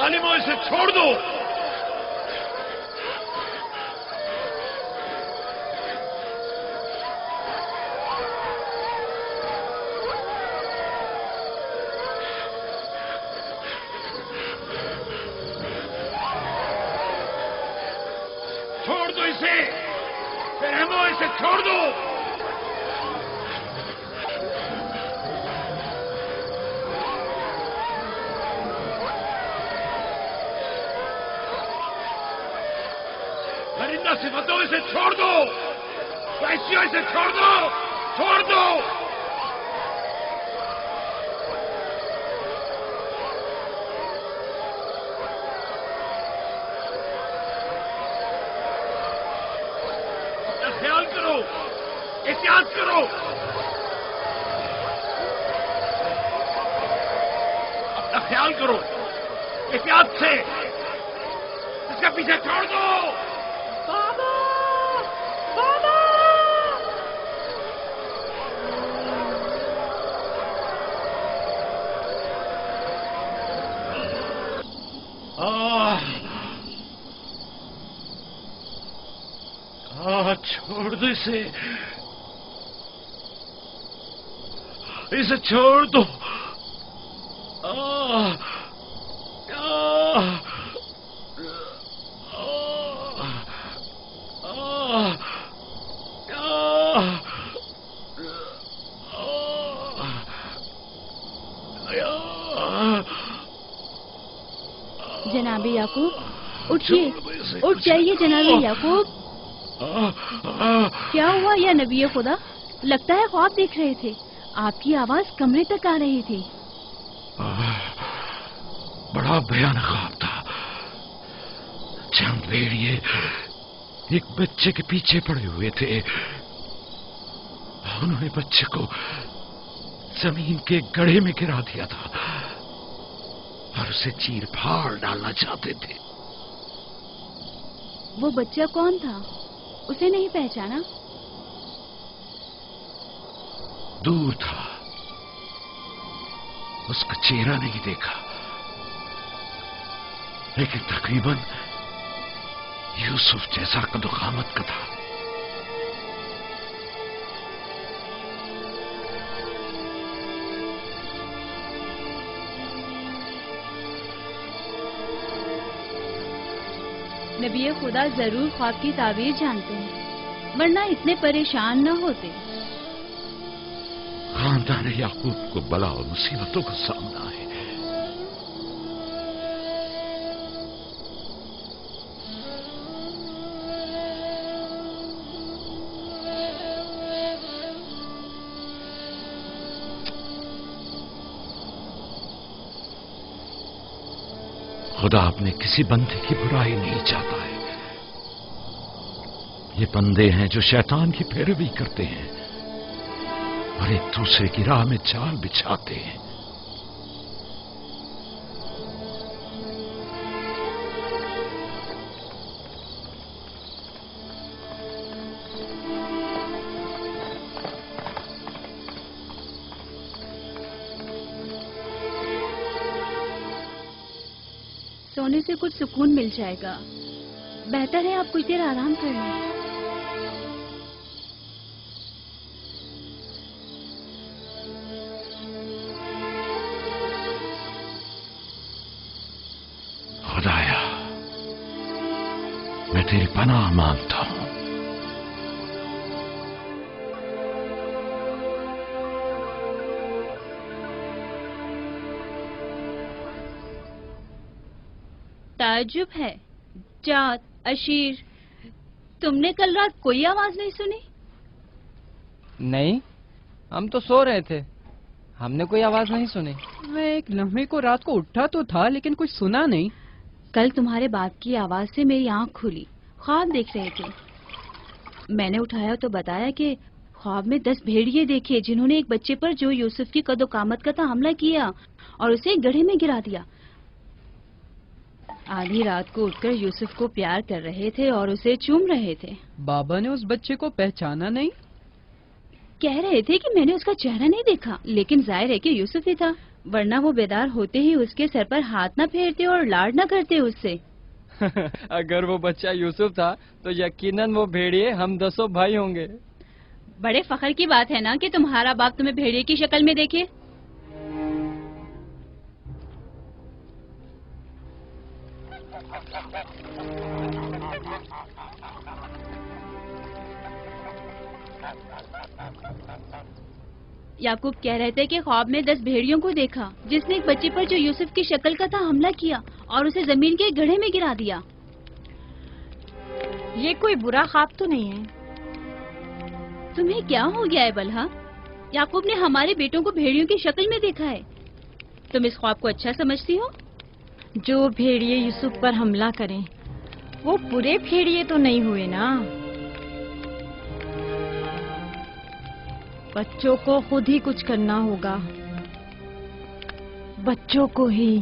जालिमों, इसे छोड़ दो। छोड़ दो इसे, रहमो, इसे छोड़ दो। परिंदा सिफतों, इसे छोड़ दो। वैश्यों, इसे छोड़ दो, छोड़ दो। अपना ख्याल करो, एहतियात करो। अपना ख्याल करो, एहतियात से। इसका पीछे छोड़ दो। बाबा! बाबा! छोड़ दो इसे, इसे छोड़ दो। जनाबे याकूब, उठिए, उठ जाइए जनाबे याकूब। क्या हुआ या नबी खुदा? लगता है ख्वाब देख रहे थे। आपकी आवाज कमरे तक आ रही थी। बड़ा भयानक ख्वाब था। चंद भेड़िए एक बच्चे के पीछे पड़े हुए थे। उन्होंने बच्चे को जमीन के गड्ढे में गिरा दिया था और उसे चीर फाड़ डालना चाहते थे। वो बच्चा कौन था? उसे नहीं पहचाना? दूर था, उसका चेहरा नहीं देखा, लेकिन तकरीबन यूसुफ जैसा कदोकामत का था। नबी खुदा जरूर ख्वाब की ताबीर जानते हैं, वरना इतने परेशान न होते। खानदान याकूब को बला और मुसीबतों का सामना है। खुदा अपने किसी बंदे की बुराई नहीं चाहता है। ये बंदे हैं जो शैतान की पैरवी करते हैं और एक दूसरे की राह में जाल बिछाते हैं। सोने से कुछ सुकून मिल जाएगा। बेहतर है आप कुछ देर आराम कर लें। खुदाया, मैं तेरी पनाह मांगता हूं। ताज्जुब है, जात, अशीर, तुमने कल रात कोई आवाज नहीं सुनी? नहीं, हम तो सो रहे थे, हमने कोई आवाज नहीं सुनी। मैं एक लम्हे को रात को उठा तो था, लेकिन कुछ सुना नहीं। कल तुम्हारे बाप की आवाज से मेरी आंख खुली। ख्वाब देख रहे थे। मैंने उठाया तो बताया कि ख्वाब में 10 भेड़िए देखे, जिन्होंने एक बच्चे पर जो यूसुफ की कदोकामत का था हमला किया और उसे गड्ढे में गिरा दिया। आधी रात को उठकर यूसुफ को प्यार कर रहे थे और उसे चूम रहे थे। बाबा ने उस बच्चे को पहचाना नहीं? कह रहे थे कि मैंने उसका चेहरा नहीं देखा, लेकिन जाहिर है कि यूसुफ ही था। ورنہ وہ بیدار ہوتے ہی اس کے سر پر ہاتھ نہ پھیرتے اور لاڈ نہ کرتے اس سے. اگر وہ بچہ یوسف تھا تو یقیناً وہ بھیڑیے ہم 10 بھائی ہوں گے. بڑے فخر کی بات ہے نا کہ تمہارا باپ تمہیں بھیڑیے کی شکل میں دیکھے. یعقوب کہہ رہے تھے کہ خواب میں 10 بھیڑیوں کو دیکھا جس نے ایک بچے پر جو یوسف کی شکل کا تھا حملہ کیا اور اسے زمین کے گڑھے میں گرا دیا. یہ کوئی برا خواب تو نہیں ہے. تمہیں کیا ہو گیا ہے بلہا؟ یعقوب نے ہمارے بیٹوں کو بھیڑیوں کی شکل میں دیکھا ہے. تم اس خواب کو اچھا سمجھتی ہو؟ جو بھیڑیے یوسف پر حملہ کریں وہ برے بھیڑیے تو نہیں ہوئے نا. بچوں کو خود ہی کچھ کرنا ہوگا. بچوں کو ہی.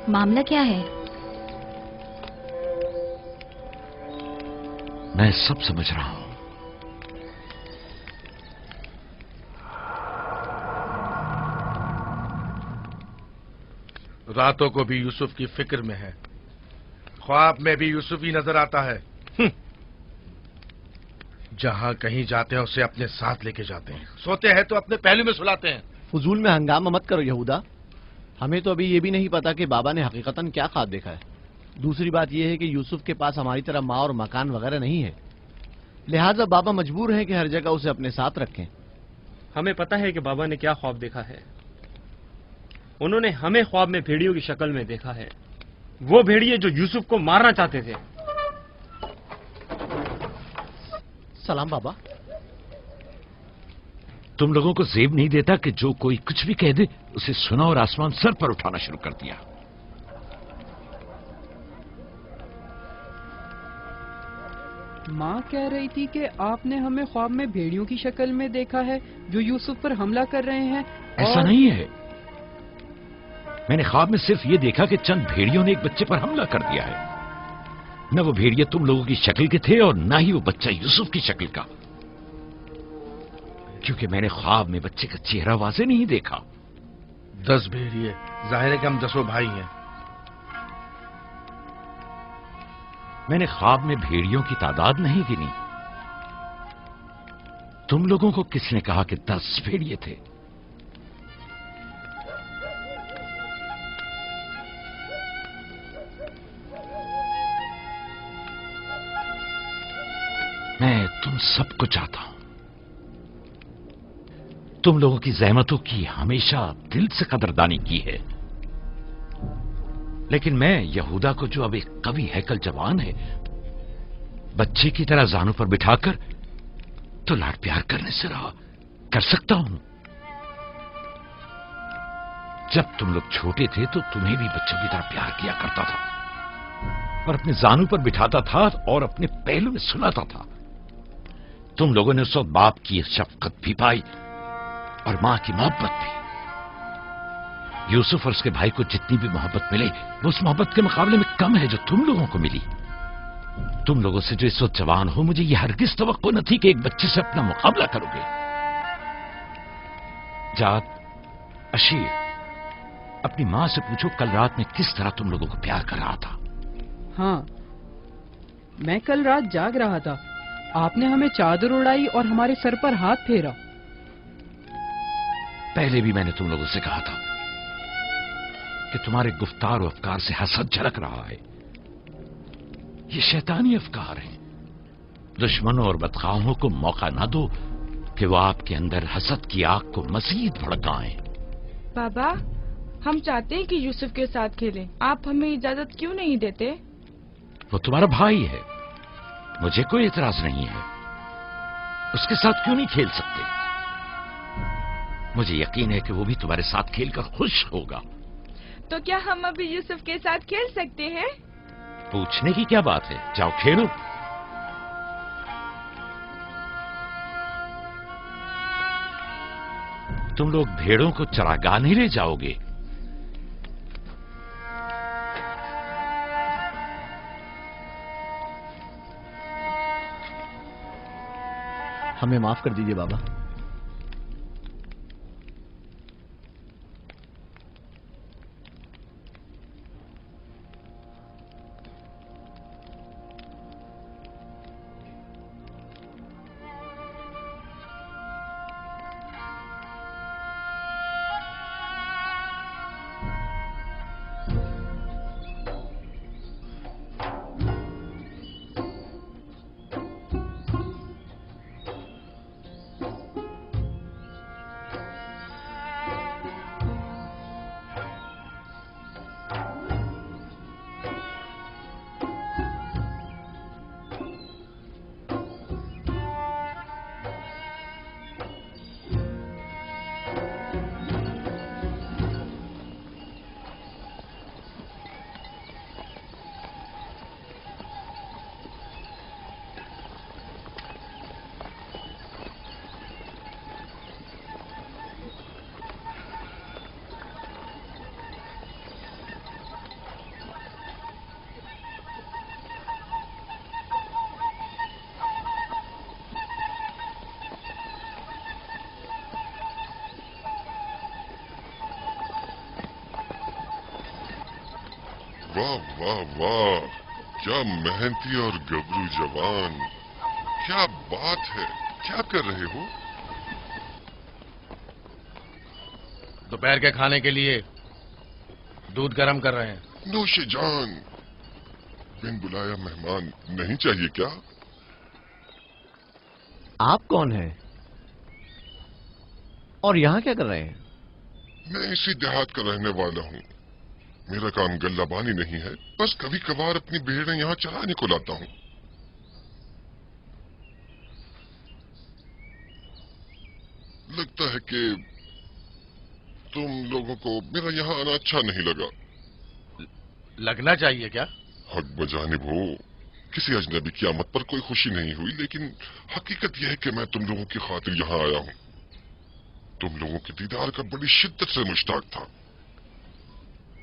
معاملہ کیا ہے؟ میں سب سمجھ رہا ہوں. راتوں کو بھی یوسف کی فکر میں ہے. خواب میں بھی یوسف ہی نظر آتا ہے. جہاں کہیں جاتے ہیں اسے اپنے ساتھ لے کے جاتے ہیں. سوتے ہیں تو اپنے پہلو میں سلاتے ہیں. فضول میں ہنگامہ مت کرو یہودا. ہمیں تو ابھی یہ بھی نہیں پتا کہ بابا نے حقیقتاً کیا خواب دیکھا ہے. دوسری بات یہ ہے کہ یوسف کے پاس ہماری طرح ماں اور مکان وغیرہ نہیں ہے، لہٰذا بابا مجبور ہیں کہ ہر جگہ اسے اپنے ساتھ رکھیں. ہمیں پتا ہے کہ بابا نے کیا خواب دیکھا ہے. انہوں نے ہمیں خواب میں بھیڑیوں کی شکل میں دیکھا ہے. وہ بھیڑیے جو یوسف کو مارنا چاہتے تھے. سلام بابا. تم لوگوں کو زیب نہیں دیتا کہ جو کوئی کچھ بھی کہہ دے اسے سنا اور آسمان سر پر اٹھانا شروع کر دیا. ماں کہہ رہی تھی کہ آپ نے ہمیں خواب میں بھیڑیوں کی شکل میں دیکھا ہے جو یوسف پر حملہ کر رہے ہیں. ایسا نہیں ہے. میں نے خواب میں صرف یہ دیکھا کہ چند بھیڑیوں نے ایک بچے پر حملہ کر دیا ہے. نہ وہ بھیڑیے تم لوگوں کی شکل کے تھے اور نہ ہی وہ بچہ یوسف کی شکل کا، کیونکہ میں نے خواب میں بچے کا چہرہ واضح نہیں دیکھا. 10 بھیڑیے، ظاہر ہے کہ ہم 10 بھائی ہیں. میں نے خواب میں بھیڑیوں کی تعداد نہیں گنی. تم لوگوں کو کس نے کہا کہ 10 بھیڑیے تھے؟ میں تم سب کو چاہتا ہوں. تم لوگوں کی زحمتوں کی ہمیشہ دل سے قدردانی کی ہے، لیکن میں یہودا کو جو اب ایک قوی ہیکل جوان ہے بچے کی طرح زانوں پر بٹھا کر تو لاڈ پیار کرنے سے رہا کر سکتا ہوں. جب تم لوگ چھوٹے تھے تو تمہیں بھی بچوں کی طرح پیار کیا کرتا تھا اور اپنے زانوں پر بٹھاتا تھا اور اپنے پہلو میں سلاتا تھا. تم لوگوں نے اس وقت باپ کی شفقت بھی پائی اور ماں کی محبت بھی. یوسف اور اس کے بھائی کو جتنی بھی محبت ملے وہ اس محبت کے مقابلے میں کم ہے جو تم لوگوں کو ملی. تم لوگوں سے جو اس وقت جوان ہو مجھے یہ ہرگز توقع نہ تھی کہ ایک بچے سے اپنا مقابلہ کرو گے. جاد، اشیر، اپنی ماں سے پوچھو کل رات میں کس طرح تم لوگوں کو پیار کر رہا تھا. हाँ, मैं कल रात जाग रहा था, आपने हमें चादर उड़ाई और हमारे सर पर हाथ फेरा। पहले भी मैंने तुम लोगों से कहा था कि तुम्हारे गुफ्तार और अफकार से हसद झलक रहा है। ये शैतानी अफकार हैं। दुश्मनों और बदखाहों को मौका ना दो कि वो आपके अंदर हसद की आग को मजीद भड़काएं। बाबा, हम चाहते हैं कि यूसुफ के साथ खेलें। आप हमें इजाजत क्यों नहीं देते? वो तुम्हारा भाई है, मुझे कोई एतराज नहीं है। उसके साथ क्यों नहीं खेल सकते? मुझे यकीन है कि वो भी तुम्हारे साथ खेलकर खुश होगा। तो क्या हम अभी यूसुफ के साथ खेल सकते हैं? पूछने की क्या बात है, जाओ खेलो। तुम लोग भेड़ों को चरागाह ले जाओगे? हमें माफ कर दीजिए बाबा। वाह वाह वाह, क्या मेहनती और गबरू जवान, क्या बात है। क्या कर रहे हो? दोपहर के खाने के लिए दूध गर्म कर रहे हैं। नोशे जान, बिन बुलाया मेहमान नहीं चाहिए क्या? आप कौन हैं? और यहां क्या कर रहे हैं? मैं इसी देहात का रहने वाला हूँ। मेरा काम गल्लाबानी नहीं है, बस कभी कभार अपनी भेड़ें यहाँ चराने को लाता हूँ। लगता है कि तुम लोगों को मेरा यहाँ आना अच्छा नहीं लगा। लगना चाहिए क्या? हक बजानिब हो, किसी अजनबी की आमद पर कोई खुशी नहीं हुई, लेकिन हकीकत यह है कि मैं तुम लोगों की खातिर यहाँ आया हूँ। तुम लोगों के दीदार का बड़ी शिद्दत से मुश्ताक था।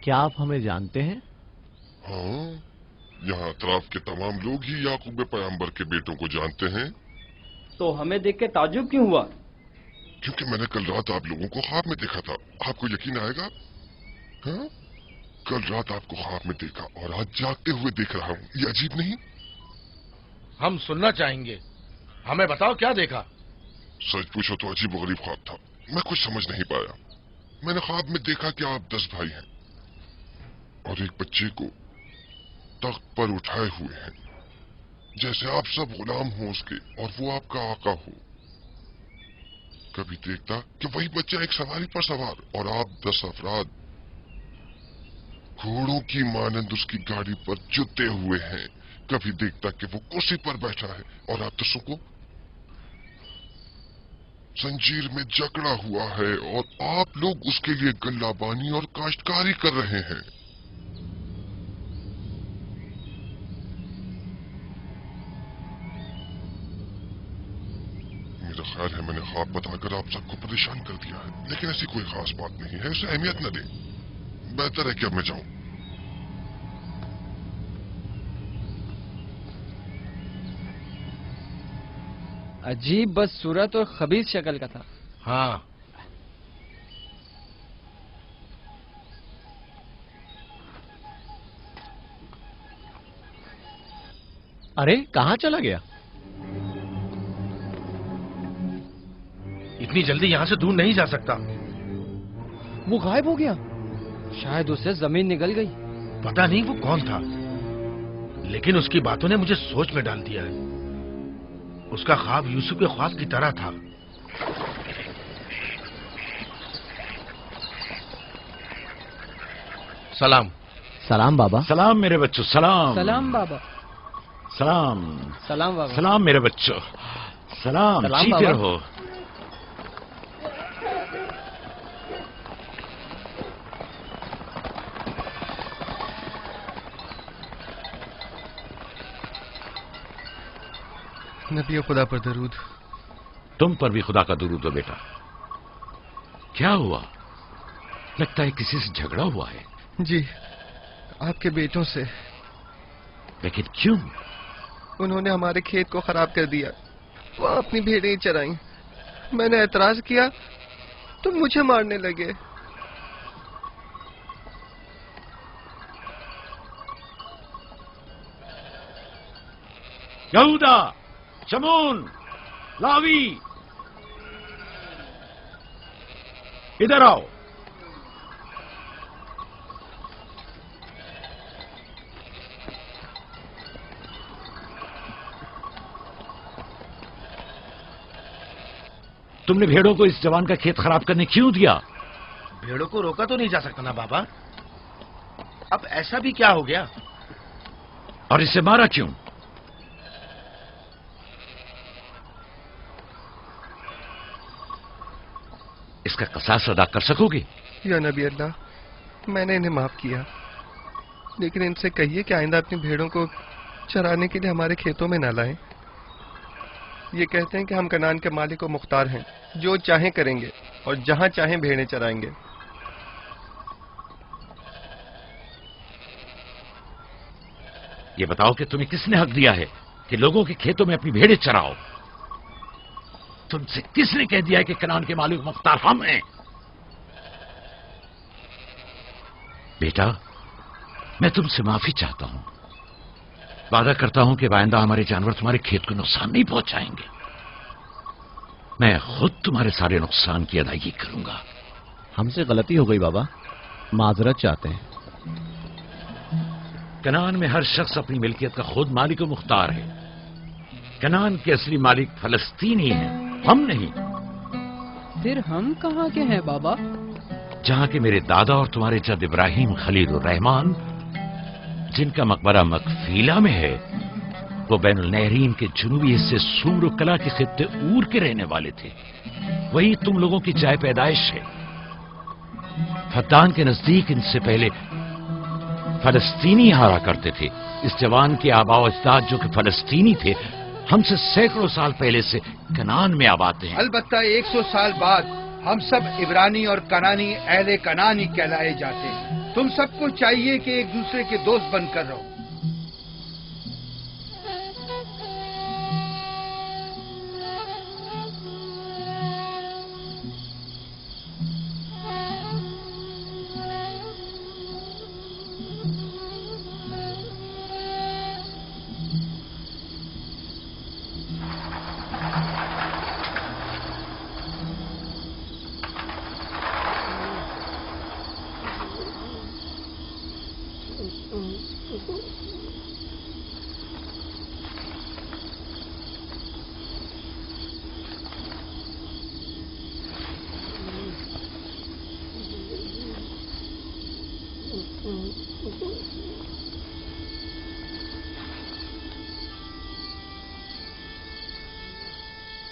क्या आप हमें जानते हैं? हाँ, यहाँ अतराफ के तमाम लोग ही याकूब पैगंबर के बेटों को जानते हैं। तो हमें देख के ताजुब क्यों हुआ? क्योंकि मैंने कल रात आप लोगों को ख्वाब में देखा था। आपको यकीन आएगा? हाँ, कल रात आपको ख्वाब में देखा और आज जागते हुए देख रहा हूँ। ये अजीब नहीं? हम सुनना चाहेंगे, हमें बताओ क्या देखा। सच पूछो तो अजीब गरीब ख्वाब था, मैं कुछ समझ नहीं पाया। मैंने ख्वाब में देखा कि आप 10 भाई हैं और एक बच्चे को तख्त पर उठाए हुए हैं, जैसे आप सब गुलाम हो उसके और वो आपका आका हो। कभी देखता कि वही बच्चा एक सवारी पर सवार और आप 10 अफराद घोड़ों की मानंद उसकी गाड़ी पर जुटे हुए हैं। कभी देखता कि वो कुर्सी पर बैठा है और आप 10 को जंजीर में जकड़ा हुआ है और आप लोग उसके लिए गल्लाबानी और काश्तकारी कर रहे हैं। मेरा ख्याल है मैंने ख्वाब बताकर आप सबको परेशान कर दिया है, लेकिन ऐसी कोई खास बात नहीं है, इसे अहमियत न दें। बेहतर है कि अब मैं जाऊं। अजीब बदसूरत और खबीस शक्ल का था। हाँ, अरे कहाँ चला गया? इतनी जल्दी यहाँ से दूर नहीं जा सकता। वो गायब हो गया। शायद उससे जमीन निकल गई। पता नहीं वो कौन था, लेकिन उसकी बातों ने मुझे सोच में डाल दिया है। उसका ख्वाब यूसुफ के ख्वाब की तरह था। सलाम। सलाम बाबा। सलाम मेरे बच्चों, सलाम। सलाम बाबा। सलाम। सलाम बाबा। सलाम मेरे बच्चों, सलाम। सलाम जीते बाबा। रहो। नबी खुदा पर दरूद। तुम पर भी खुदा का दुरूद हो बेटा। क्या हुआ? लगता है किसी से झगड़ा हुआ है। जी, आपके बेटों से। लेकिन क्यों? उन्होंने हमारे खेत को खराब कर दिया। वो अपनी भेड़ें चराई। मैंने एतराज किया तो मुझे मारने लगे। यहूदा, शमून, लावी, इधर आओ। तुमने भेड़ों को इस जवान का खेत खराब करने क्यों दिया? भेड़ों को रोका तो नहीं जा सकता ना बाबा। अब ऐसा भी क्या हो गया? और इसे मारा क्यों? इसका कसास अदा कर सकोगे? या नबी अल्लाह, मैंने इन्हें माफ किया, लेकिन इनसे कहिए कि आइंदा अपनी भेड़ों को चराने के लिए हमारे खेतों में न लाएं। ये कहते हैं कि हम कनान के मालिक और मुख्तार हैं, जो चाहें करेंगे और जहां चाहें भेड़ें चराएंगे। ये बताओ कि तुम्हें किसने हक दिया है कि लोगों के खेतों में अपनी भेड़ें चराओ? तुमसे किसने कह दिया है कि कनान के मालिक मुख्तार हम हैं? बेटा, मैं तुमसे माफी चाहता हूं। वादा करता हूं कि आइंदा हमारे जानवर तुम्हारे खेत को नुकसान नहीं पहुंचाएंगे। मैं खुद तुम्हारे सारे नुकसान की अदायगी करूंगा। हमसे गलती हो गई बाबा, माजरत चाहते हैं। कनान में हर शख्स अपनी मिल्कियत का खुद मालिक और मुख्तार है। कनान के असली मालिक फलस्तीनी हैं, हम नहीं। फिर हम कहाँ के हैं बाबा? जहां के मेरे दादा और तुम्हारे जद इब्राहिम खलील रहमान, जिनका मकबरा मकफीला में है, वो बैनुल नहरीन के जुनूबी हिस्से सूर और कला के खित्ते ऊर के रहने वाले थे। वही तुम लोगों की जाय पैदाइश है। फद्दान के नजदीक इनसे पहले फलस्तीनी हारा करते थे। इस जवान के आबा अजदाद जो कि फलस्तीनी थे, हमसे सैकड़ों साल पहले से कनान में आबाद हैं। अलबत्ता 100 साल बाद हम सब इब्रानी और कनानी अहले कनानी कहलाए जाते हैं। तुम सबको चाहिए कि एक दूसरे के दोस्त बनकर रहो।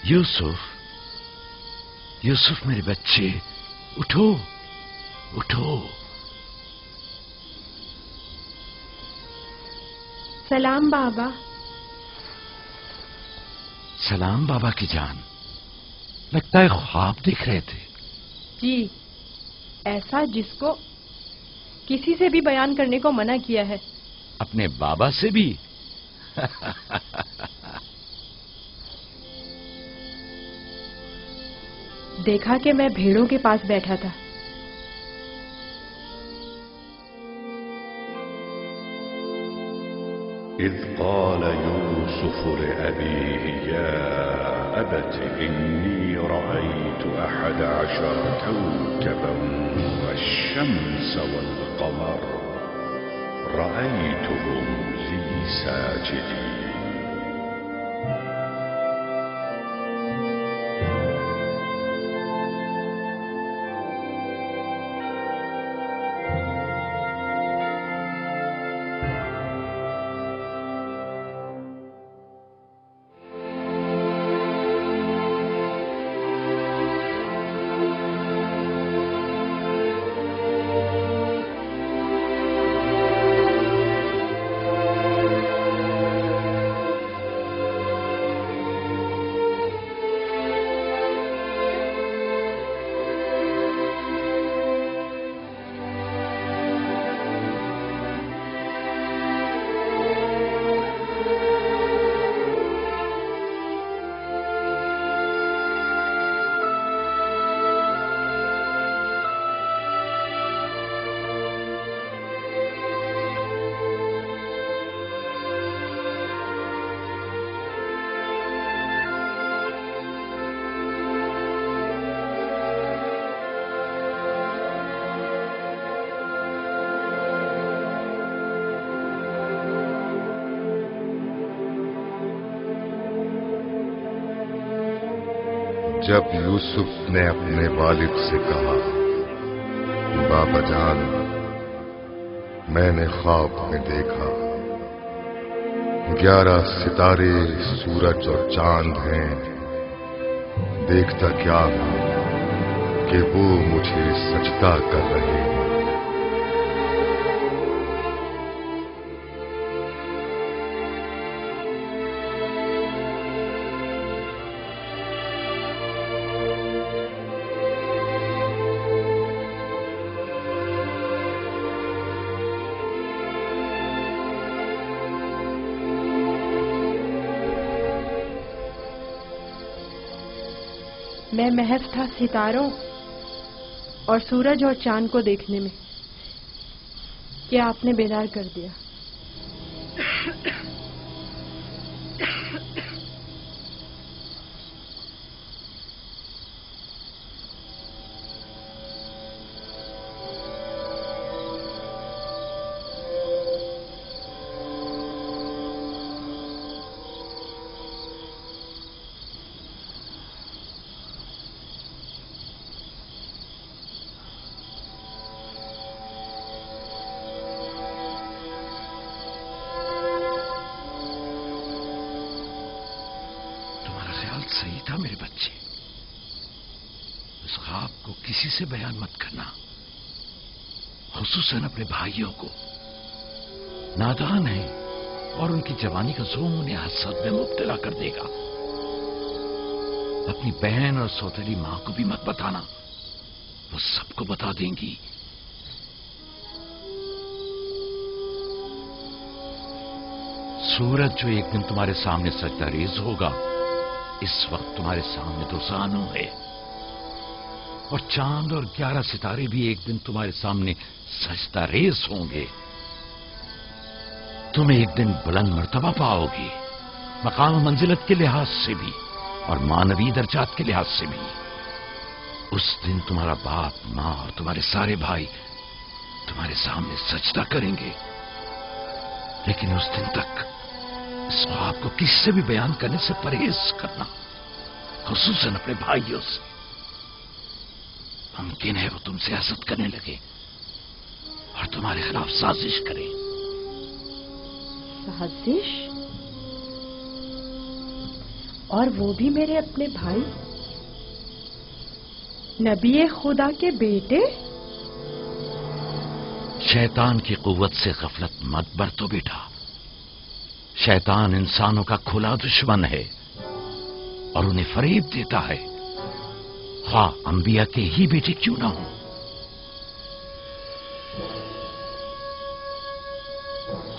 यूसुफ, यूसुफ मेरे बच्चे, उठो उठो। सलाम बाबा। सलाम बाबा की जान। लगता है ख्वाब देख रहे थे। जी, ऐसा जिसको किसी से भी बयान करने को मना किया है। अपने बाबा से भी? देखा कि मैं भेड़ों के पास बैठा था। إذ قال يوسف لأبيه يا أبت إني رأيت 11 كوكبا والشمس والقمر رأيتهم لي ساجدين. जब यूसुफ ने अपने वालिद से कहा, बाबा जान, मैंने ख्वाब में देखा 11 सितारे, सूरज और चांद हैं। देखता क्या हूं कि वो मुझे सजदा कर रहे हैं। मैं महज था सितारों और सूरज और चांद को देखने में कि आपने बेदार कर दिया। सही था मेरे बच्चे। उस ख्वाब को किसी से बयान मत करना, खुसूसन अपने भाइयों को। नादान है और उनकी जवानी का जोम उन्हें हसद में मुब्तला कर देगा। अपनी बहन और सौतेली मां को भी मत बताना, वो सबको बता देंगी। सूरज जो एक दिन तुम्हारे सामने सजदा रेज होगा, इस वक्त तुम्हारे सामने तो जानू है, और चांद और 11 सितारे भी एक दिन तुम्हारे सामने सजदा रेज होंगे। तुम एक दिन बुलंद मर्तबा पाओगे, मकाम मंजिलत के लिहाज से भी और मानवी दर्जात के लिहाज से भी। उस दिन तुम्हारा बाप, मां और तुम्हारे सारे भाई तुम्हारे सामने सजदा करेंगे। लेकिन उस दिन तक इस ख्वाब को किससे भी बयान करने से परहेज करना, खुसूसन अपने भाइयों से। मुमकिन है वो तुमसे हसद करने लगे और तुम्हारे खिलाफ साजिश करें। साजिश? और वो भी मेरे अपने भाई, नबी खुदा के बेटे? शैतान की कुव्वत से गफलत मत बरतो बेटा। शैतान इंसानों का खुला दुश्मन है और उन्हें फरेब देता है, ख्वाह अंबिया के ही बेटे क्यों ना हो।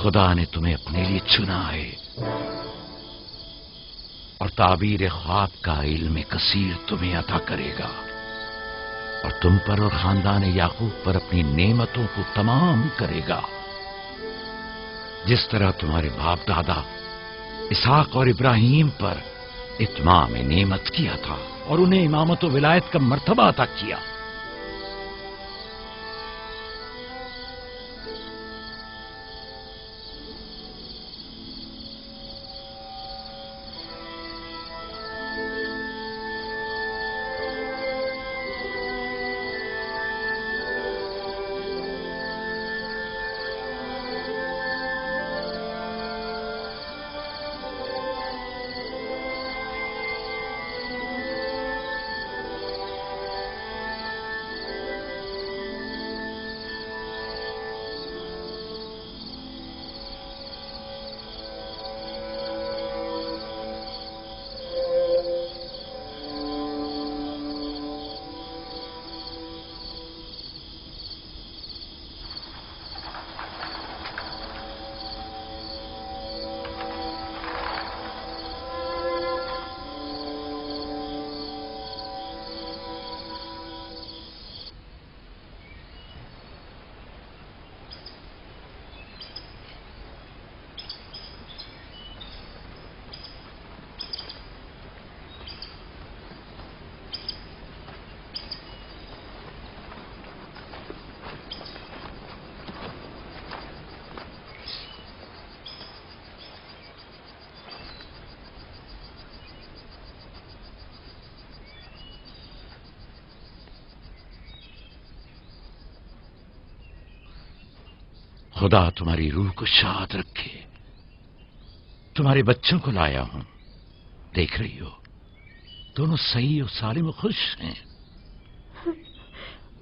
खुदा ने तुम्हें अपने लिए चुना है और ताबीर ख्वाब का इल्म कसीर तुम्हें अता करेगा और तुम पर और खानदान याकूब पर अपनी नेमतों को तमाम करेगा। जिस तरह तुम्हारे बाप दादा इसहाक और इब्राहिम पर इत्माम नेमत किया था और उन्हें इमामत व विलायत का मर्तबा अता किया। खुदा तुम्हारी रूह को शाद रखे। तुम्हारे बच्चों को लाया हूं, देख रही हो दोनों सही और सालिम और खुश हैं।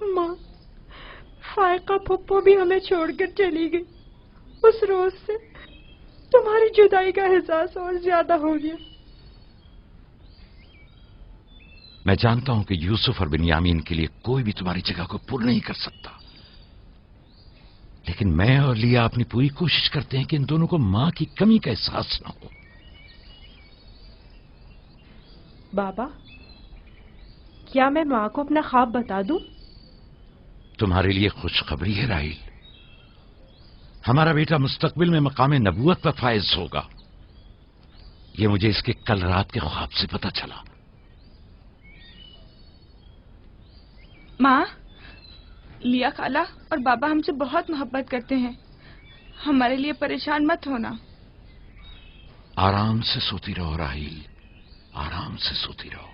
माँ, फायका पप्पो भी हमें छोड़कर चली गई। उस रोज से तुम्हारी जुदाई का एहसास और ज्यादा हो गया। मैं जानता हूं कि यूसुफ और बिन्यामीन के लिए कोई भी तुम्हारी जगह को पूर्ण नहीं कर सकता, लेकिन मैं और लिया अपनी पूरी कोशिश करते हैं कि इन दोनों को मां की कमी का एहसास न हो। बाबा, क्या मैं माँ को अपना ख्वाब बता दूं? तुम्हारे लिए खुशखबरी है राहिल, हमारा बेटा मुस्तकबिल में मकाम नबूवत पर फायज होगा। ये मुझे इसके कल रात के ख्वाब से पता चला। माँ, लिया खाला और बाबा हमसे बहुत मोहब्बत करते हैं, हमारे लिए परेशान मत होना। आराम से सोती रहो राहिल, आराम से सोती रहो।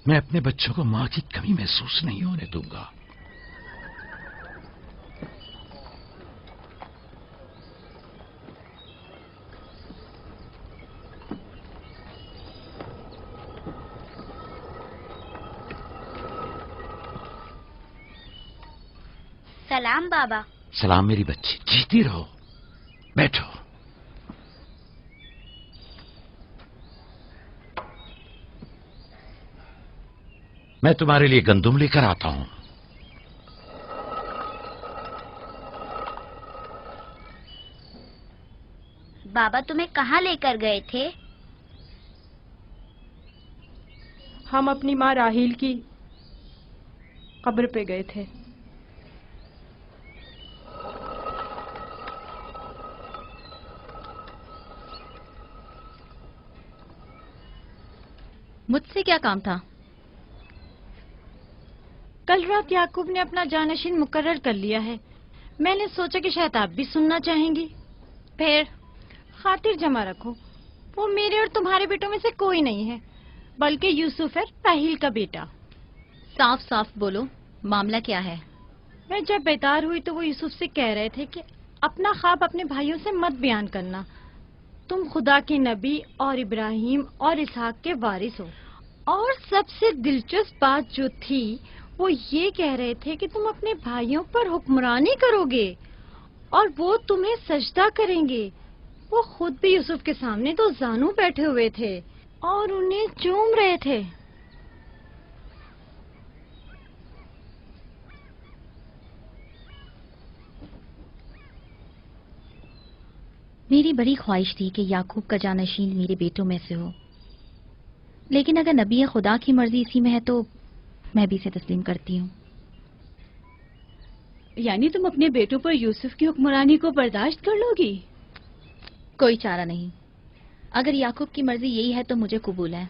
मैं अपने बच्चों को मां की कमी महसूस नहीं होने दूंगा। सलाम बाबा। सलाम मेरी बच्ची, जीती रहो। बैठो। मैं तुम्हारे लिए गंदुम लेकर आता हूं। बाबा तुम्हें कहाँ लेकर गए थे? हम अपनी माँ राहील की कब्र पे गए थे। मुझसे क्या काम था? कल रात याकूब ने अपना जानशीन मुकर्रर कर लिया है। मैंने सोचा कि शायद आप भी सुनना चाहेंगी। फिर खातिर जमा रखो, वो मेरे और तुम्हारे बेटों में से कोई नहीं है, बल्कि यूसुफ है, राहील का बेटा। साफ साफ बोलो, मामला क्या है? मैं जब बेदार हुई तो वो यूसुफ से कह रहे थे कि अपना ख्वाब अपने भाइयों से मत बयान करना। तुम खुदा के नबी और इब्राहिम और इसहाक के वारिस हो। और सबसे दिलचस्प बात जो थी वो ये कह रहे थे कि तुम अपने भाइयों पर हुक्मरानी करोगे और वो तुम्हें सजदा करेंगे। वो खुद भी यूसुफ के सामने तो जानू बैठे हुए थे और उन्हें चूम रहे थे। मेरी बड़ी ख्वाहिश थी कि याकूब का जानशीन मेरे बेटों में से हो, लेकिन अगर नबी खुदा की मर्जी इसी में है तो मैं भी इसे तस्लीम करती हूँ। یعنی تم اپنے بیٹوں پر یوسف کی حکمرانی کو برداشت کر لو گی؟ کوئی چارہ نہیں. اگر یعقوب کی مرضی یہی ہے تو مجھے قبول ہے.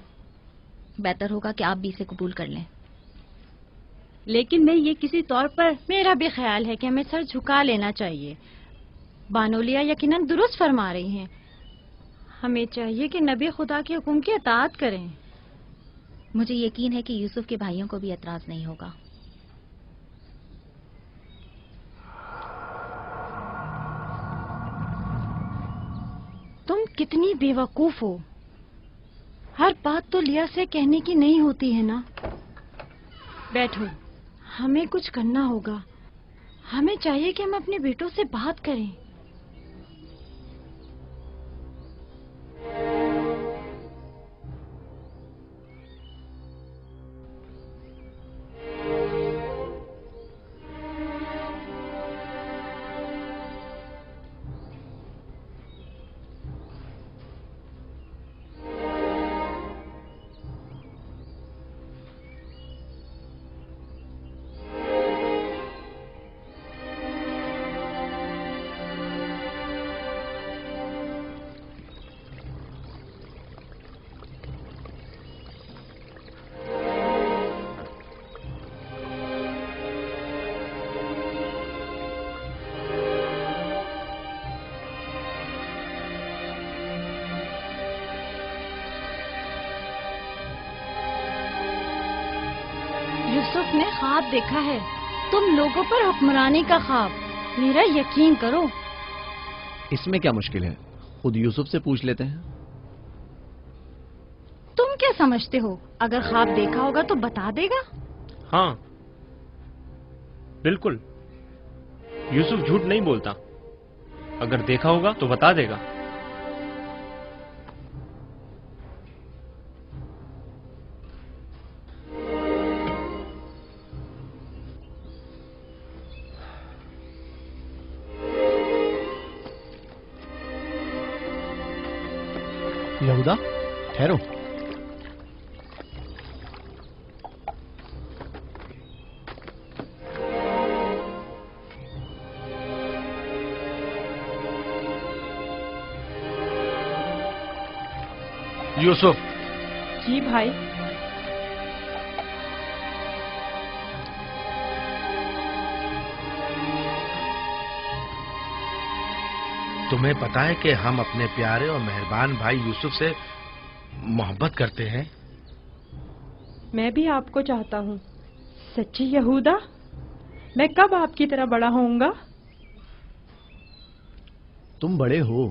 بہتر ہوگا کہ آپ بھی اسے قبول کر لیں. لیکن میں یہ کسی طور پر... میرا بھی خیال ہے کہ ہمیں سر جھکا لینا چاہیے. بانولیا یقیناً درست فرما رہی ہیں. ہمیں چاہیے کہ نبی خدا کے حکم کی اطاعت کریں. مجھے یقین ہے کہ یوسف کے بھائیوں کو بھی اعتراض نہیں ہوگا. تم کتنی بے وقوف ہو. ہر بات تو لیا سے کہنے کی نہیں ہوتی ہے نا. بیٹھو، ہمیں کچھ کرنا ہوگا. ہمیں چاہیے کہ ہم اپنے بیٹوں سے بات کریں. یوسف نے خواب دیکھا ہے، تم لوگوں پر حکمرانی کا خواب. میرا یقین کرو. اس میں کیا مشکل ہے؟ خود یوسف سے پوچھ لیتے ہیں. تم کیا سمجھتے ہو؟ اگر خواب دیکھا ہوگا تو بتا دے گا. ہاں بالکل، یوسف جھوٹ نہیں بولتا. اگر دیکھا ہوگا تو بتا دے گا. یہودا ٹھہرو. یوسف. جی بھائی. تمہیں پتا ہے کہ ہم اپنے پیارے اور مہربان بھائی یوسف سے محبت کرتے ہیں. میں بھی آپ کو چاہتا ہوں. سچی یہودا، میں کب آپ کی طرح بڑا ہوں گا؟ تم بڑے ہو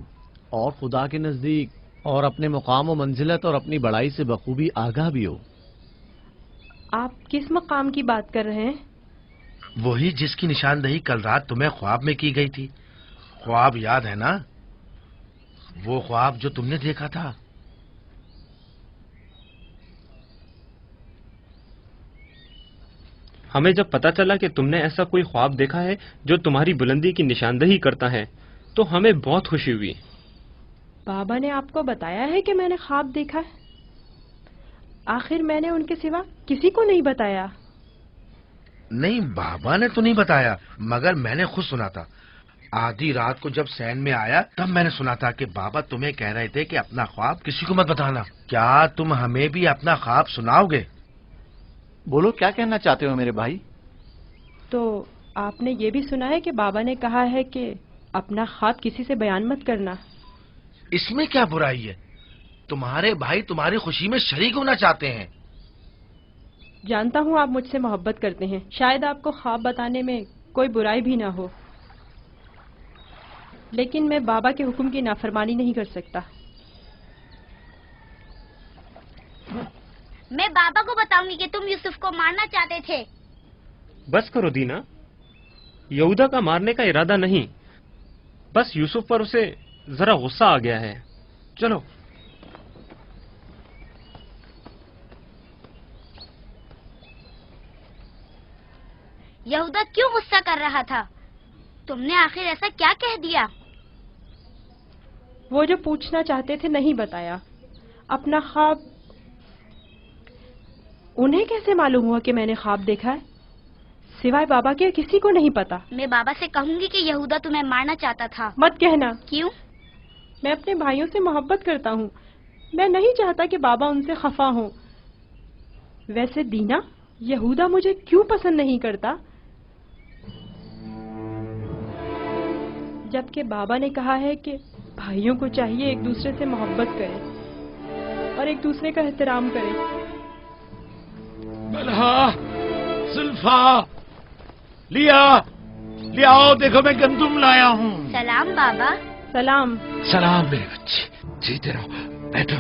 اور خدا کے نزدیک اور اپنے مقام و منزلت اور اپنی بڑائی سے بخوبی آگاہ بھی ہو. آپ کس مقام کی بات کر رہے ہیں؟ وہی جس کی نشاندہی کل رات تمہیں خواب میں کی گئی تھی. خواب یاد ہے نا؟ وہ خواب جو تم نے دیکھا تھا. ہمیں جب پتا چلا کہ تم نے ایسا کوئی خواب دیکھا ہے جو تمہاری بلندی کی نشاندہی کرتا ہے تو ہمیں بہت خوشی ہوئی. بابا نے آپ کو بتایا ہے کہ میں نے خواب دیکھا ہے؟ آخر میں نے ان کے سوا کسی کو نہیں بتایا. نہیں، بابا نے تو نہیں بتایا، مگر میں نے خود سنا تھا. آدھی رات کو جب سین میں آیا تب میں نے سنا تھا کہ بابا تمہیں کہہ رہے تھے کہ اپنا خواب کسی کو مت بتانا. کیا تم ہمیں بھی اپنا خواب سناؤ گے؟ بولو، کیا کہنا چاہتے ہو میرے بھائی؟ تو آپ نے یہ بھی سنا ہے کہ بابا نے کہا ہے کہ اپنا خواب کسی سے بیان مت کرنا. اس میں کیا برائی ہے؟ تمہارے بھائی تمہاری خوشی میں شریک ہونا چاہتے ہیں. جانتا ہوں آپ مجھ سے محبت کرتے ہیں، شاید آپ کو خواب بتانے میں کوئی برائی بھی نہ ہو، لیکن میں بابا کے حکم کی نافرمانی نہیں کر سکتا. میں بابا کو بتاؤں گی کہ تم یوسف کو مارنا چاہتے تھے. بس کرو دینا، یہودا کا مارنے کا ارادہ نہیں، بس یوسف پر اسے ذرا غصہ آ گیا ہے. چلو. یہودا کیوں غصہ کر رہا تھا؟ تم نے آخر ایسا کیا کہہ دیا؟ وہ جو پوچھنا چاہتے تھے نہیں بتایا. اپنا خواب انہیں کیسے معلوم ہوا کہ میں نے خواب دیکھا ہے؟ सिवाय बाबा के किसी को नहीं पता। मैं बाबा से कहूंगी कि यहूदा तुम्हें मारना चाहता था। मत कहना। क्यों? मैं अपने भाइयों से मोहब्बत करता हूँ। मैं नहीं चाहता कि बाबा उनसे खफा हो। वैसे दीना, यहूदा मुझे क्यों पसंद नहीं करता? जबकि बाबा ने कहा है कि भाइयों को चाहिए एक दूसरे से मोहब्बत करें और एक दूसरे का एहतराम करें। बलहा, जुल्फा, लिया आओ, देखो मैं गंदुम लाया हूँ। सलाम बाबा। सलाम। सलाम मेरे बच्चे, जीते रहो, बैठो।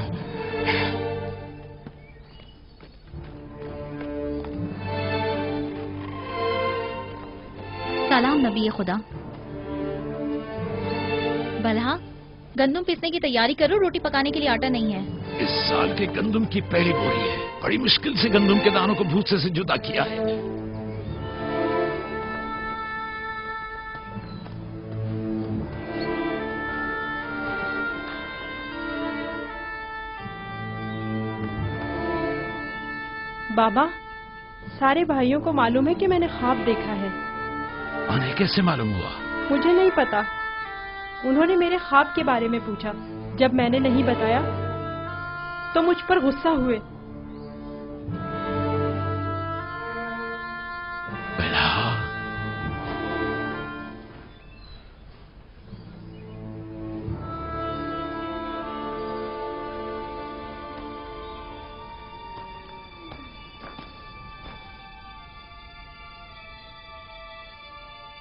सलाम नबी खुदा। बलहा, गंदम पीसने की तैयारी करो, रोटी पकाने के लिए आटा नहीं है। इस साल के गंदम की पहली बोरी है। बड़ी मुश्किल से गंदम के दानों को भूसे से जुदा किया है। बाबा, सारे भाइयों को मालूम है कि मैंने ख्वाब देखा है। उन्हें कैसे मालूम हुआ? मुझे नहीं पता। उन्होंने मेरे ख्वाब के बारे में पूछा। जब मैंने नहीं बताया तो मुझ पर गुस्सा हुए।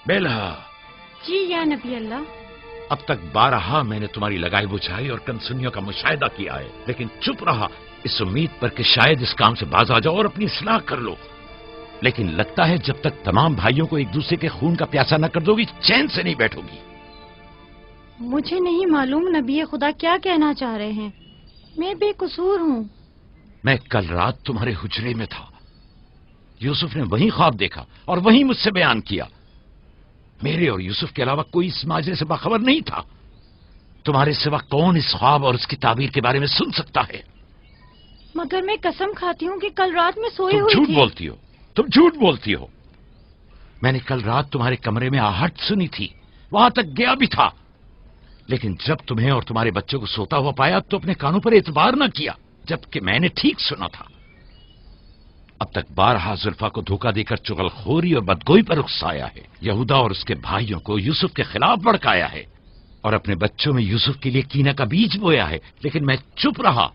बेला। जी या नबी अल्लाह। अब तक 12 मैंने तुम्हारी लगाई बुझाई और कनसुनियों का मुशाहिदा किया है, लेकिन चुप रहा इस उम्मीद पर कि शायद इस काम से बाज आ जाओ और अपनी इस्लाह कर लो। लेकिन लगता है जब तक तमाम भाइयों को एक दूसरे के खून का प्यासा न कर दोगी, चैन से नहीं बैठोगी। मुझे नहीं मालूम नबी खुदा क्या कहना चाह रहे हैं। मैं बेकसूर हूँ। मैं कल रात तुम्हारे हुजरे में था। यूसुफ ने वही ख्वाब देखा और वही मुझसे बयान किया। मेरे और यूसुफ के अलावा कोई इस माजरे से बाखबर नहीं था। तुम्हारे सिवा कौन इस ख्वाब और उसकी ताबीर के बारे में सुन सकता है? मगर मैं कसम खाती हूँ कि कल रात में सोई हुई थी। झूठ बोलती हो, तुम झूठ बोलती हो। मैंने कल रात तुम्हारे कमरे में आहट सुनी थी, वहां तक गया भी था, लेकिन जब तुम्हें और तुम्हारे बच्चों को सोता हुआ पाया तो अपने कानों पर एतबार न किया, जबकि मैंने ठीक सुना था। अब तक 12 जुल्फा को धोखा देकर चुगलखोरी और बदगोई पर उकसाया है। यहूदा और उसके भाइयों को यूसुफ के खिलाफ भड़काया है और अपने बच्चों में यूसुफ के लिए कीना का बीज बोया है, लेकिन मैं चुप रहा।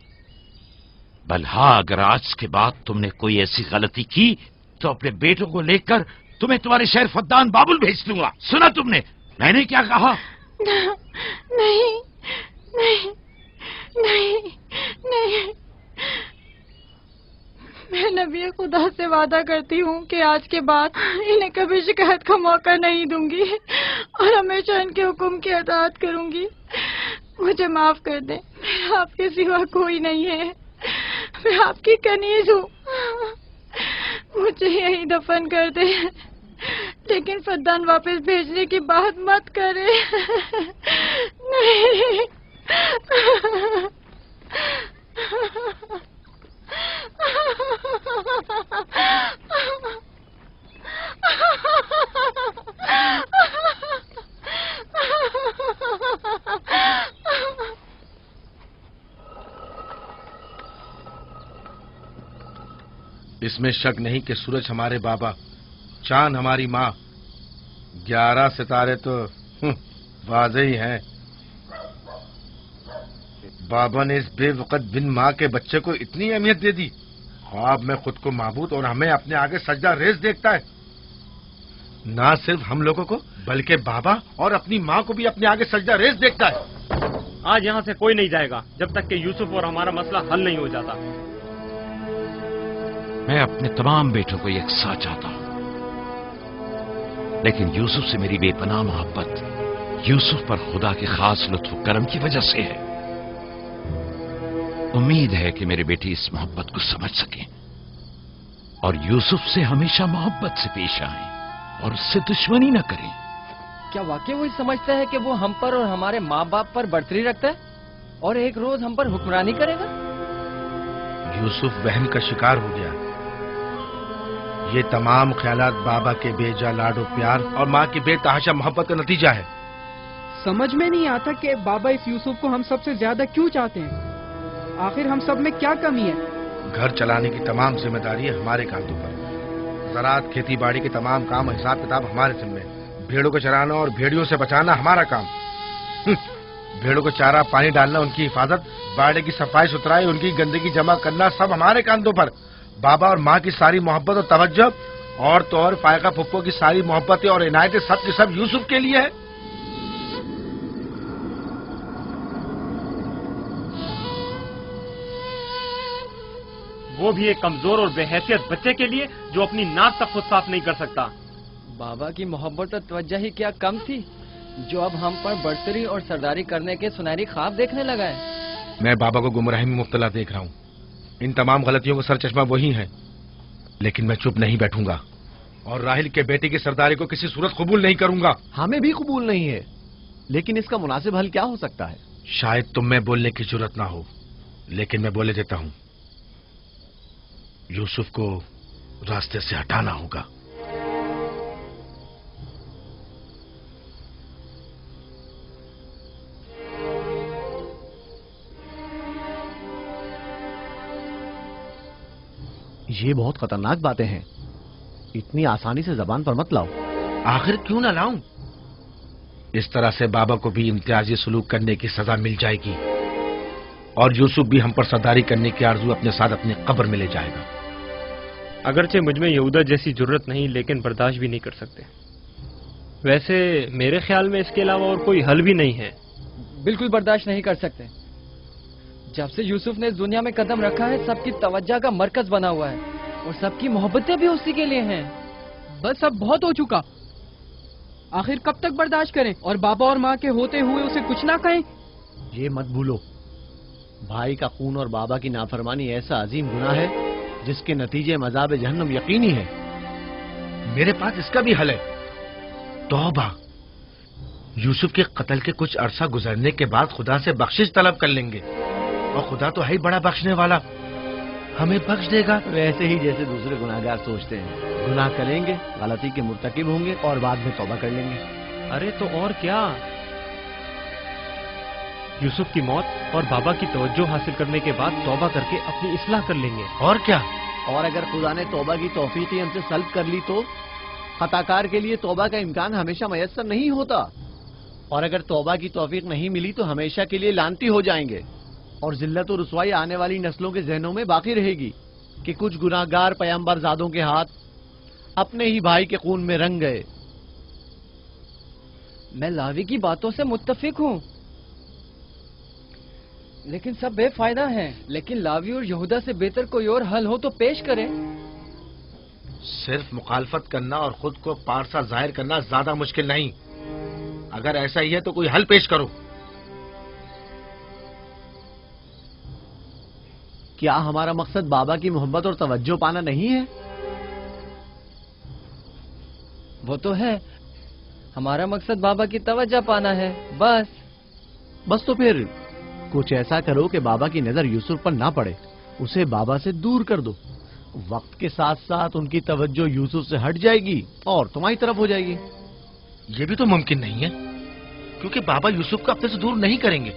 बल्हा, अगर आज के बाद तुमने कोई ऐसी गलती की तो अपने बेटों को लेकर तुम्हें तुम्हारे शहर फद्दान बाबुल भेज दूंगा। सुना तुमने मैंने क्या कहा? नहीं नहीं नहीं नहीं। मैं नबी खुदा से वादा करती हूँ कि आज के बाद इन्हें कभी शिकायत का मौका नहीं दूंगी और हमेशा इनके हुक्म की अताअत करूंगी। मुझे माफ कर दें, मैं आपके सिवा कोई नहीं है। मैं आपकी कनीज हूँ। मुझे यही दफन कर दे, लेकिन फद्दान वापस भेजने की बात मत करे। नहीं। इसमें शक नहीं कि सूरज हमारे बाबा, चांद हमारी माँ, 11 सितारे तो वाज़े ही हैं। बाबा ने इस बेवकत बिन माँ के बच्चे को इतनी अहमियत दे दी। ख्वाब में खुद को माबूद और हमें अपने आगे सजदा रेज़ देखता है। ना सिर्फ हम लोगों को बल्कि बाबा और अपनी माँ को भी अपने आगे सजदा रेज़ देखता है। आज यहाँ से कोई नहीं जाएगा जब तक कि यूसुफ और हमारा मसला हल नहीं हो जाता। मैं अपने तमाम बेटों को यकसा चाहता हूं, लेकिन यूसुफ से मेरी बेपनाह मोहब्बत यूसुफ पर खुदा के खास लुत्फ करम की वजह से है। उम्मीद है कि मेरे बेटे इस मोहब्बत को समझ सकें और यूसुफ से हमेशा मोहब्बत से पेश आएं और उससे दुश्मनी न करें। क्या वाकई वही समझता है कि वो हम पर और हमारे माँ बाप पर बर्तरी रखता है और एक रोज हम पर हुक्मरानी करेगा? यूसुफ वहम का शिकार हो गया। یہ تمام خیالات بابا کے بے جا لاڈ و پیار اور ماں کی بے تحاشا محبت کا نتیجہ ہے۔ سمجھ میں نہیں آتا کہ بابا اس یوسف کو ہم سب سے زیادہ کیوں چاہتے ہیں؟ آخر ہم سب میں کیا کمی ہے؟ گھر چلانے کی تمام ذمہ داری ہے ہمارے کاندھوں پر۔ زراعت کھیتی باڑی کے تمام کام حساب کتاب ہمارے ذمہ ہے۔ بھیڑوں کو چرانا اور بھیڑیوں سے بچانا ہمارا کام۔ بھیڑوں کو چارہ پانی ڈالنا، ان کی حفاظت، باڑے کی صفائی ستھرائی، ان کی گندگی جمع کرنا سب ہمارے کاندھوں پر۔ بابا اور ماں کی ساری محبت اور توجہ اور تو اور فائقہ پھپھو کی ساری محبتیں اور عنایتیں سب کے سب یوسف کے لیے ہے۔ وہ بھی ایک کمزور اور بے حیثیت بچے کے لیے جو اپنی ناک تک خود صاف نہیں کر سکتا۔ بابا کی محبت اور توجہ ہی کیا کم تھی جو اب ہم پر برتری اور سرداری کرنے کے سنہری خواب دیکھنے لگا ہے۔ میں بابا کو گمراہی میں مبتلا دیکھ رہا ہوں۔ ان تمام غلطیوں کا سرچشمہ وہی ہے، لیکن میں چپ نہیں بیٹھوں گا اور راہیل کے بیٹے کی سرداری کو کسی صورت قبول نہیں کروں گا۔ ہمیں بھی قبول نہیں ہے، لیکن اس کا مناسب حل کیا ہو سکتا ہے؟ شاید تم میں بولنے کی ضرورت نہ ہو، لیکن میں بولے دیتا ہوں۔ یوسف کو راستے سے ہٹانا ہوگا۔ یہ بہت خطرناک باتیں ہیں، اتنی آسانی سے زبان پر مت لاؤ۔ آخر کیوں نہ لاؤں؟ اس طرح سے بابا کو بھی امتیازی سلوک کرنے کی سزا مل جائے گی اور یوسف بھی ہم پر سرداری کرنے کی آرزو اپنے ساتھ اپنی قبر میں لے جائے گا۔ اگرچہ مجھ میں یہودا جیسی ضرورت نہیں، لیکن برداشت بھی نہیں کر سکتے۔ ویسے میرے خیال میں اس کے علاوہ اور کوئی حل بھی نہیں ہے۔ بالکل برداشت نہیں کر سکتے۔ جب سے یوسف نے اس دنیا میں قدم رکھا ہے سب کی توجہ کا مرکز بنا ہوا ہے اور سب کی محبتیں بھی اسی کے لیے ہیں۔ بس اب بہت ہو چکا، آخر کب تک برداشت کریں اور بابا اور ماں کے ہوتے ہوئے اسے کچھ نہ کہیں؟ یہ مت بھولو، بھائی کا خون اور بابا کی نافرمانی ایسا عظیم گناہ ہے جس کے نتیجے مذاب جہنم یقینی ہے۔ میرے پاس اس کا بھی حل ہے، توبہ۔ یوسف کے قتل کے کچھ عرصہ گزرنے کے بعد خدا سے بخشش طلب کر لیں گے اور خدا تو ہے ہی بڑا بخشنے والا، ہمیں بخش دے گا۔ ویسے ہی جیسے دوسرے گناہگار سوچتے ہیں، گناہ کریں گے، غلطی کے مرتکب ہوں گے اور بعد میں توبہ کر لیں گے۔ ارے تو اور کیا، یوسف کی موت اور بابا کی توجہ حاصل کرنے کے بعد توبہ کر کے اپنی اصلاح کر لیں گے۔ اور کیا، اور اگر خدا نے توبہ کی توفیق ہی ہم سے سلب کر لی تو خطا کار کے لیے توبہ کا امکان ہمیشہ میسر نہیں ہوتا، اور اگر توبہ کی توفیق نہیں ملی تو ہمیشہ کے لیے لعنتی ہو جائیں گے اور ذلت و رسوائی آنے والی نسلوں کے ذہنوں میں باقی رہے گی کہ کچھ گناہگار پیغمبر زادوں کے ہاتھ اپنے ہی بھائی کے خون میں رنگ گئے۔ میں لاوی کی باتوں سے متفق ہوں، لیکن سب بے فائدہ ہیں۔ لیکن لاوی اور یہودا سے بہتر کوئی اور حل ہو تو پیش کریں۔ صرف مخالفت کرنا اور خود کو پارسا ظاہر کرنا زیادہ مشکل نہیں۔ اگر ایسا ہی ہے تو کوئی حل پیش کرو۔ کیا ہمارا مقصد بابا کی محبت اور توجہ پانا نہیں ہے؟ وہ تو ہے، ہمارا مقصد بابا کی توجہ پانا ہے، بس تو پھر کچھ ایسا کرو کہ بابا کی نظر یوسف پر نہ پڑے، اسے بابا سے دور کر دو۔ وقت کے ساتھ ساتھ ان کی توجہ یوسف سے ہٹ جائے گی اور تمہاری طرف ہو جائے گی۔ یہ بھی تو ممکن نہیں ہے، کیونکہ بابا یوسف کو اپنے سے دور نہیں کریں گے۔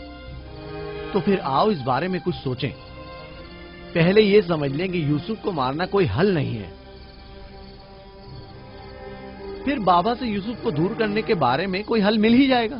تو پھر آؤ اس بارے میں کچھ سوچیں۔ پہلے یہ سمجھ لیں کہ یوسف کو مارنا کوئی حل نہیں ہے، پھر بابا سے یوسف کو دور کرنے کے بارے میں کوئی حل مل ہی جائے گا۔